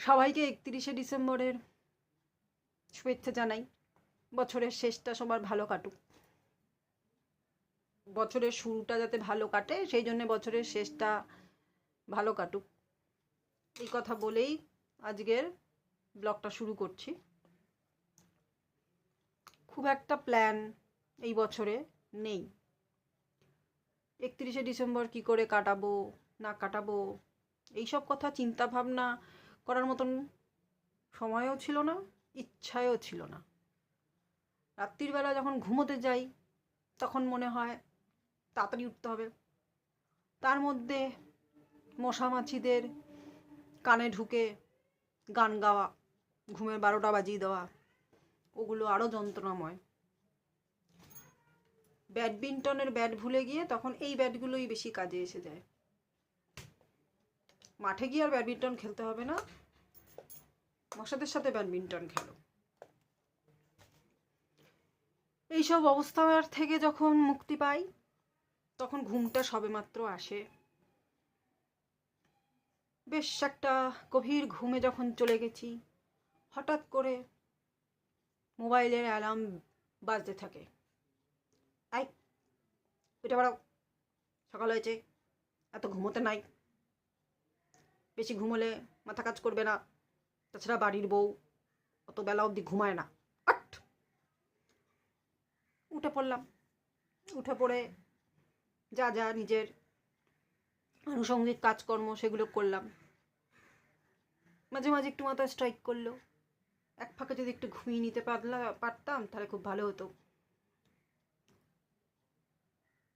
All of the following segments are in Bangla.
সবাইকে 31শে ডিসেম্বরের শুভেচ্ছা জানাই। বছরের শেষটা সবার ভালো কাটুক, বছরের শুরুটা যাতে ভালো কাটে সেই জন্য বছরের শেষটা ভালো কাটুক, এই কথা বলেই আজকের ব্লগটা শুরু করছি। খুব একটা প্ল্যান এই বছরে নেই। 31শে ডিসেম্বর কি করে কাটাবো না কাটাবো এইসব কথা চিন্তা ভাবনা করার মতন সময়ও ছিল না, ইচ্ছাও ছিল না। রাত্রির বেলা যখন ঘুমোতে যাই তখন মনে হয় তাড়াতাড়ি উঠতে হবে, তার মধ্যে মশা মাছিদের কানে ঢুকে গান গাওয়া, ঘুমের 12টা বাজিয়ে দেওয়া, ওগুলো আরও যন্ত্রণাময়। ব্যাডমিন্টনের ব্যাট ভুলে গিয়ে তখন এই ব্যাটগুলোই বেশি কাজে এসে যায়। মাঠে গিয়ে আর ব্যাডমিন্টন খেলতে হবে না, মশাদের সাথে ব্যাডমিন্টন খেলো। এইসব অবস্থার থেকে যখন মুক্তি পাই তখন ঘুমটা সবেমাত্র আসে। বেশ একটা গভীর ঘুমে যখন চলে গেছি, হঠাৎ করে মোবাইলের অ্যালার্ম বাজতে থাকে। আই উঠে বাড়াও, সকাল হয়েছে, এত ঘুমোতে নাই, বেশি ঘুমোলে মাথা কাজ করবে না, তাছাড়া বাড়ির বউ অত বেলা অবধি ঘুমায় না। আট উঠে পড়লাম। উঠে পড়ে যা যা নিজের আনুষঙ্গিক কাজকর্ম সেগুলো করলাম। মাঝে মাঝে একটু মাথা স্ট্রাইক করলো, এক ফাঁকে যদি একটু ঘুমিয়ে নিতে পারতাম তাহলে খুব ভালো হতো।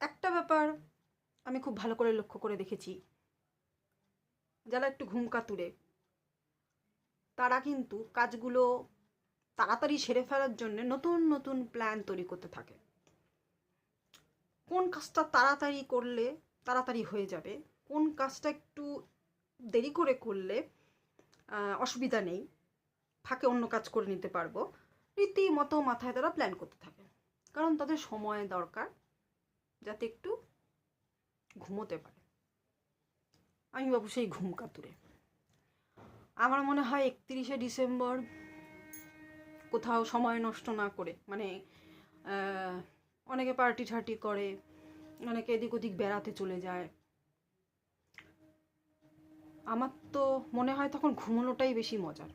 একটা ব্যাপার আমি খুব ভালো করে লক্ষ্য করে দেখেছি, যারা একটু ঘুম কাতুরে তারা কিন্তু কাজগুলো তাড়াতাড়ি সেরে ফেলার জন্য নতুন নতুন প্ল্যান তৈরি করতে থাকে। কোন কাজটা তাড়াতাড়ি করলে তাড়াতাড়ি হয়ে যাবে, কোন কাজটা একটু দেরি করে করলে অসুবিধা নেই, ফাঁকে অন্য কাজ করে নিতে পারবো, রীতিমতো মাথায় তারা প্ল্যান করতে থাকে। কারণ তাদের সময় দরকার যাতে একটু ঘুমোতে পারে। আমি বাবু সেই ঘুম কাতুরে। আমার মনে হয় 31শে ডিসেম্বর কোথাও সময় নষ্ট না করে, মানে অনেকে পার্টি ঠার্টি করে, অনেকে এদিক ওদিক বেড়াতে চলে যায়, আমার তো মনে হয় তখন ঘুমোনোটাই বেশি মজার।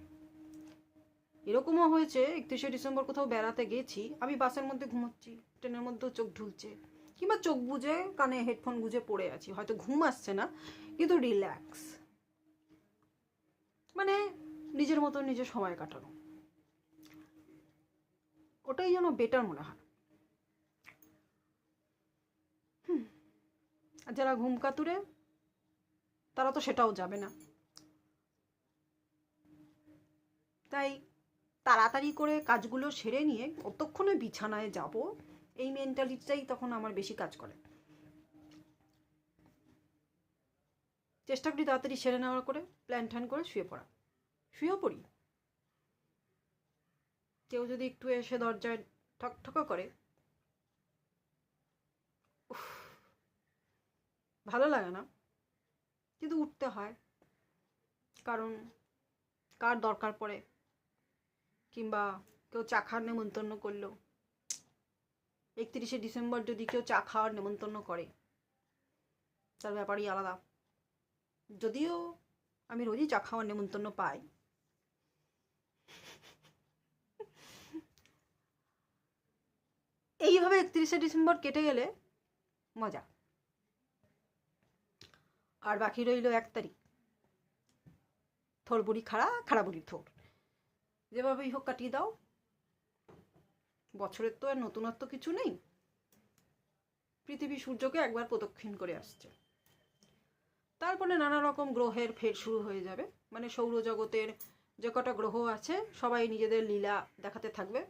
এরকমও হয়েছে 31শে ডিসেম্বর কোথাও বেড়াতে গেছি, আমি বাসের মধ্যে ঘুমোচ্ছি, ট্রেনের মধ্যেও চোখ ঢুলছে, কিংবা চোখ বুজে কানে হেডফোন গুঁজে পড়ে আছি, হয়তো ঘুম আসছে না কিন্তু রিল্যাক্স, মানে নিজের মতো নিজের সময় কাটানো, ওটাই যেন বেটার মনে হয়। আর যারা ঘুম কাতুরে তারা তো সেটাও যাবে না। তাই তাড়াতাড়ি করে কাজগুলো সেরে নিয়ে কতক্ষণে বিছানায় যাব, এই মেন্টালিটিটাই তখন আমার বেশি কাজ করে। চেষ্টা করি তাড়াতাড়ি সেরে নেওয়ার করে প্ল্যান ট্যান করে শুয়েও পড়ি। কেউ যদি একটু এসে দরজায় ঠকঠকা করে, ভালো লাগে না, কিন্তু উঠতে হয়, কারণ কার দরকার পড়ে, কিংবা কেউ চা খাওয়ার নেমন্তন্ন করলো, 31শে ডিসেম্বর যদি কেউ চা খাওয়ার নেমন্তন্ন করে তার ব্যাপারই আলাদা। যদিও আমি রোজই চা খাওয়ার নেমন্তন্ন পাই, এইভাবে 31শে ডিসেম্বর কেটে গেলে মজা। আর বাকি রইল 1 তারিখ, থোর বুড়ি খাড়া, খাড়া বুড়ি থোর, যেভাবেই হোক কাটিয়ে দাও। বছরের তো আর নতুনত্ব কিছু নেই, পৃথিবী সূর্যকে একবার প্রদক্ষিণ করে আসছে, তারপরে নানা রকম গ্রহের ফের শুরু হয়ে যাবে, মানে সৌরজগতের যে কটা গ্রহ আছে সবাই নিজেদের লীলা দেখাতে থাকবে,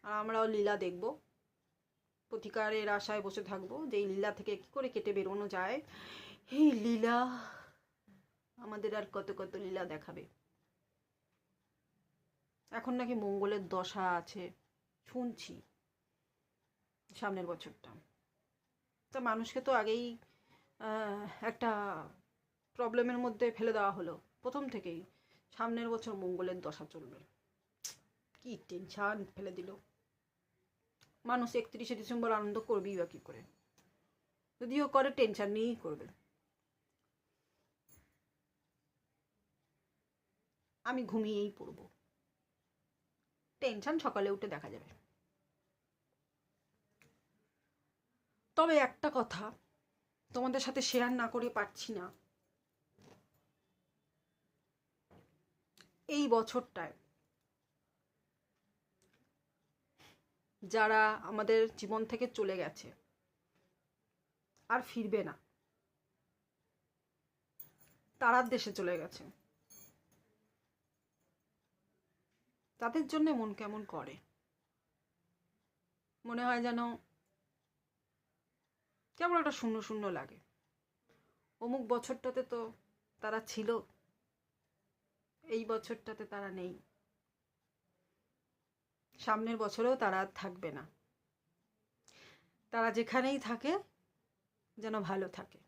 আর আমরাও লীলা দেখব, প্রতিকারের আশায় বসে থাকবো যে এই লীলা থেকে কী করে কেটে বেরোনো যায়। এই লীলা আমাদের আর কত কত লীলা দেখাবে। এখন নাকি মঙ্গলের দশা আছে শুনছি সামনের বছরটা, তা মানুষকে তো আগেই একটা প্রবলেমের মধ্যে ফেলে দেওয়া হলো প্রথম থেকেই, সামনের বছর মঙ্গলের দশা চলবে। কি টেনশন ফেলে দিল। মানুষ 31শে ডিসেম্বর আনন্দ করবেই বা কী করে? যদিও করে টেনশন নিয়েই করবে। আমি ঘুমিয়েই পড়ব, টেনশন সকালে উঠে দেখা যাবে। তবে একটা কথা তোমাদের সাথে শেয়ার না করে পারছি না, এই বছরটায় যারা আমাদের জীবন থেকে চলে গেছে আর ফিরবে না, তারার দেশে চলে গেছে, তাদের জন্য মন কেমন করে। মনে হয় যেন কেমন একটা শূন্য শূন্য লাগে। অমুক বছরটাতে তো তারা ছিল, এই বছরটাতে তারা নেই, সামনের বছরেও তারা আর থাকবে না। তারা যেখানেই থাকে যেন ভালো থাকে।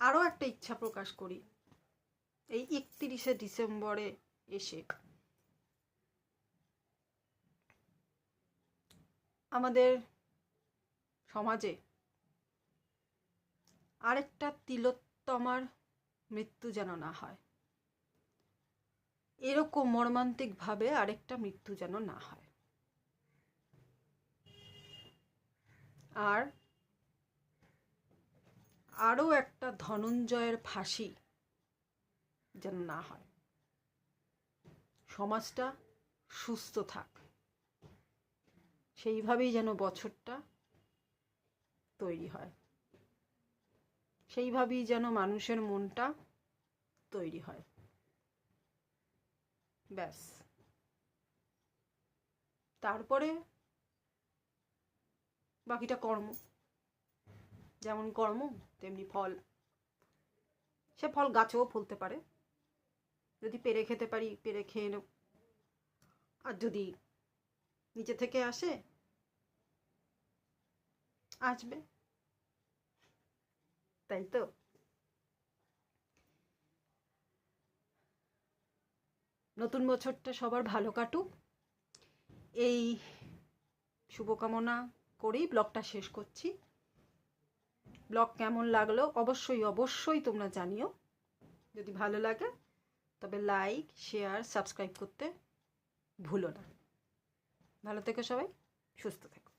আরও একটা ইচ্ছা প্রকাশ করি, এই 31শে ডিসেম্বরে এসে আমাদের সমাজে আরেকটা তিলোত্তমার মৃত্যু যেন না হয়, এরকম মর্মান্তিকভাবে আরেকটা মৃত্যু যেন না হয়। আর আরও একটা ধনঞ্জয়ের ফাঁসি যেন না হয়। সমাজটা সুস্থ থাক, সেইভাবেই যেন বছরটা তৈরি হয়, সেইভাবেই যেন মানুষের মনটা তৈরি হয়। ব্যাস, তারপরে বাকিটা কর্ম। যেমন কর্ম তেমনি ফল। সে ফল গাছেও ফলতে পারে, যদি পেরে খেতে পারি পেরে খেয়ে নেব, আর যদি নিচে থেকে আসে আসবে, তাই তো। নতুন বছরটা সবার ভালো কাটুক, এই শুভকামনা করেই ব্লগটা শেষ করছি। ব্লগ কেমন লাগলো অবশ্যই অবশ্যই তোমরা জানিও। যদি ভালো লাগে তবে লাইক, শেয়ার, সাবস্ক্রাইব করতে ভুলো না। ভালো থেকো সবাই, সুস্থ থেকো।